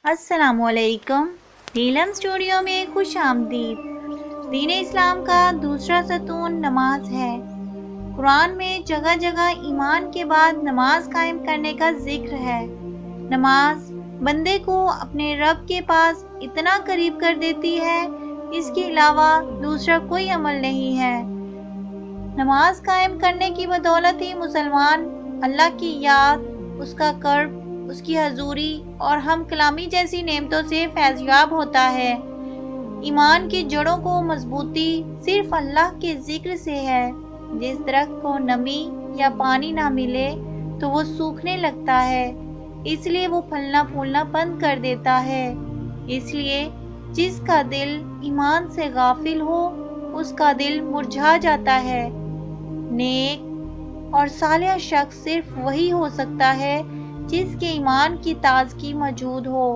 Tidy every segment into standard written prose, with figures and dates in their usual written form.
السلام علیکم۔ نیلم اسٹوڈیو میں خوش آمدید۔ دین اسلام کا دوسرا ستون نماز ہے۔ قرآن میں جگہ جگہ ایمان کے بعد نماز قائم کرنے کا ذکر ہے۔ نماز بندے کو اپنے رب کے پاس اتنا قریب کر دیتی ہے، اس کے علاوہ دوسرا کوئی عمل نہیں ہے۔ نماز قائم کرنے کی بدولت ہی مسلمان اللہ کی یاد، اس کا قرب، اس کی حضوری اور ہم کلامی جیسی نعمتوں سے فیضیاب ہوتا ہے۔ ایمان کی جڑوں کو مضبوطی صرف اللہ کے ذکر سے ہے۔ جس درخت کو نمی یا پانی نہ ملے تو وہ سوکھنے لگتا ہے، اس لیے وہ پھلنا پھولنا بند کر دیتا ہے۔ اس لیے جس کا دل ایمان سے غافل ہو، اس کا دل مرجھا جاتا ہے۔ نیک اور صالح شخص صرف وہی ہو سکتا ہے جس کے ایمان کی تازگی موجود ہو،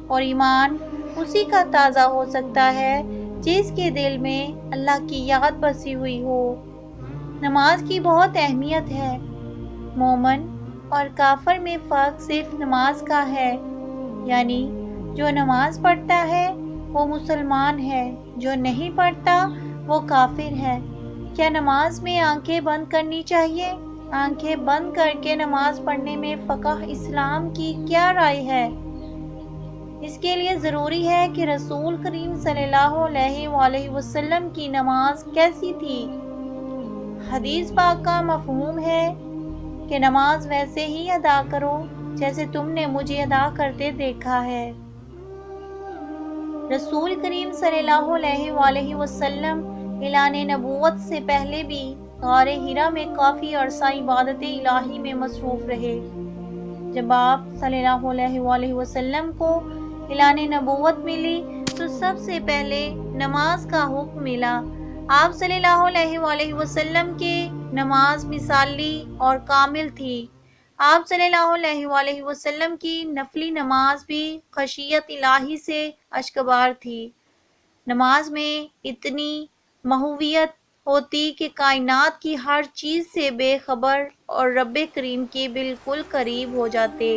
اور ایمان اسی کا تازہ ہو سکتا ہے جس کے دل میں اللہ کی یاد بسی ہوئی ہو۔ نماز کی بہت اہمیت ہے۔ مومن اور کافر میں فرق صرف نماز کا ہے، یعنی جو نماز پڑھتا ہے وہ مسلمان ہے، جو نہیں پڑھتا وہ کافر ہے۔ کیا نماز میں آنکھیں بند کرنی چاہیے؟ آنکھیں بند کر کے نماز پڑھنے میں فقہ اسلام کی کیا رائے ہے؟ اس کے لیے ضروری ہے کہ رسول کریم صلی اللہ علیہ وآلہ وسلم کی نماز کیسی تھی۔ حدیث پاک کا مفہوم ہے کہ نماز ویسے ہی ادا کرو جیسے تم نے مجھے ادا کرتے دیکھا ہے۔ رسول کریم صلی اللہ علیہ وآلہ وسلم اعلان نبوت سے پہلے بھی غار حرا میں کافی عرصہ عبادت الہی میں مصروف رہے۔ جب آپ صلی اللہ علیہ وآلہ وسلم کو اعلان نبوت ملی تو سب سے پہلے نماز کا حکم ملا۔ آپ صلی اللہ علیہ وآلہ وسلم کے نماز مثالی اور کامل تھی۔ آپ صلی اللہ علیہ وآلہ وسلم کی نفلی نماز بھی خشیت الہی سے اشکبار تھی۔ نماز میں اتنی محویت ہوتی کہ کائنات کی ہر چیز سے بے خبر اور رب کریم کے بالکل قریب ہو جاتے۔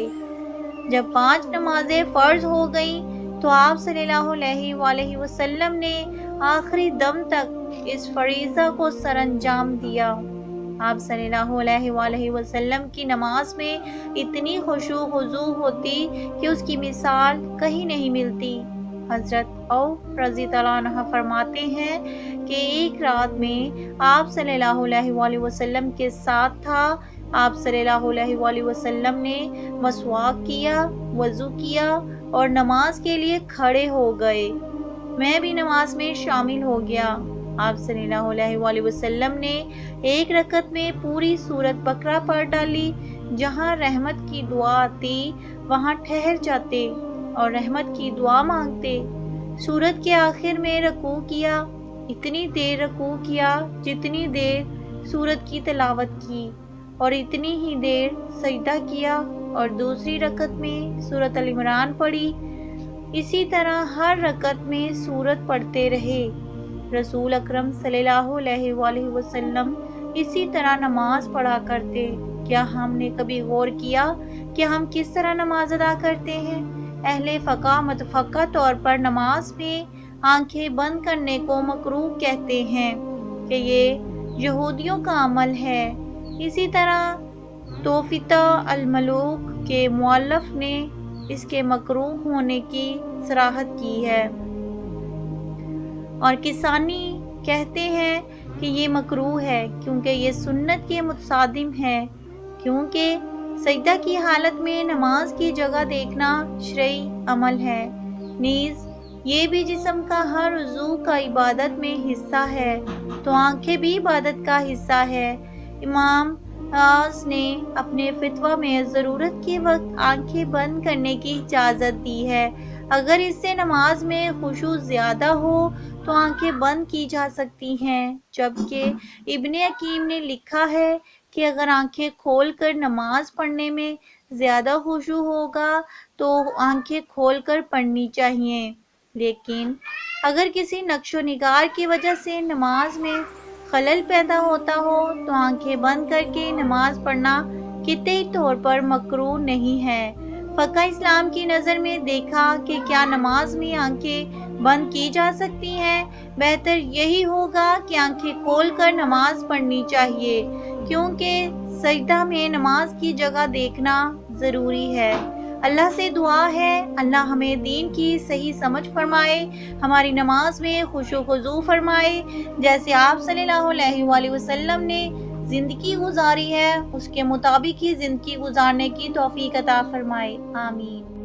جب 5 نمازیں فرض ہو گئیں تو آپ صلی اللہ علیہ وآلہ وسلم نے آخری دم تک اس فریضہ کو سر انجام دیا۔ آپ صلی اللہ علیہ وآلہ وسلم کی نماز میں اتنی خشوع خضوع ہوتی کہ اس کی مثال کہیں نہیں ملتی۔ حضرت عوف رضی اللہ عنہ فرماتے ہیں کہ ایک رات میں آپ صلی اللہ علیہ وآلہ وسلم کے ساتھ تھا۔ آپ صلی اللہ علیہ وآلہ وسلم نے مسواک کیا، وضو کیا اور نماز کے لیے کھڑے ہو گئے۔ میں بھی نماز میں شامل ہو گیا۔ آپ صلی اللہ علیہ وآلہ وسلم نے ایک رکعت میں پوری سورۃ بقرہ پڑھ ڈالی۔ جہاں رحمت کی دعا آتی وہاں ٹھہر جاتے اور رحمت کی دعا مانگتے۔ سورت کے آخر میں رکوع کیا، اتنی دیر رکوع کیا جتنی دیر سورت کی تلاوت کی، اور اتنی ہی دیر سجدہ کیا اور دوسری رکعت میں سورۃ ال عمران پڑھی۔ اسی طرح ہر رکعت میں سورت پڑھتے رہے۔ رسول اکرم صلی اللہ علیہ وآلہ وسلم اسی طرح نماز پڑھا کرتے۔ کیا ہم نے کبھی غور کیا کہ ہم کس طرح نماز ادا کرتے ہیں؟ اہل فقہ متفقہ طور پر نماز میں آنکھیں بند کرنے کو مکروہ کہتے ہیں کہ یہ یہودیوں کا عمل ہے۔ اسی طرح توفیتہ الملوک کے مؤلف نے اس کے مکروہ ہونے کی صراحت کی ہے، اور کسانی کہتے ہیں کہ یہ مکروہ ہے کیونکہ یہ سنت کے متصادم ہے، کیونکہ سجدہ کی حالت میں نماز کی جگہ دیکھنا شرعی عمل ہے۔ نیز یہ بھی جسم کا ہر عضو کا عبادت میں حصہ ہے، تو آنکھیں بھی عبادت کا حصہ ہے۔ امام حافظ نے اپنے فتویٰ میں ضرورت کے وقت آنکھیں بند کرنے کی اجازت دی ہے۔ اگر اس سے نماز میں خشوع زیادہ ہو تو آنکھیں بند کی جا سکتی ہیں، جبکہ ابن حکیم نے لکھا ہے کہ اگر آنکھیں کھول کر نماز پڑھنے میں زیادہ خشوع ہوگا تو آنکھیں کھول کر پڑھنی چاہیے، لیکن اگر کسی نقش و نگار کی وجہ سے نماز میں خلل پیدا ہوتا ہو تو آنکھیں بند کر کے نماز پڑھنا قطعی طور پر مکروہ نہیں ہے۔ پکا اسلام کی نظر میں دیکھا کہ کیا نماز میں آنکھیں بند کی جا سکتی ہیں؟ بہتر یہی ہوگا کہ آنکھیں کھول کر نماز پڑھنی چاہیے، کیونکہ سجدہ میں نماز کی جگہ دیکھنا ضروری ہے۔ اللہ سے دعا ہے اللہ ہمیں دین کی صحیح سمجھ فرمائے، ہماری نماز میں خشوع و خضوع فرمائے، جیسے آپ صلی اللہ علیہ وآلہ وسلم نے زندگی گزاری ہے اس کے مطابق ہی زندگی گزارنے کی توفیق عطا فرمائے، آمین۔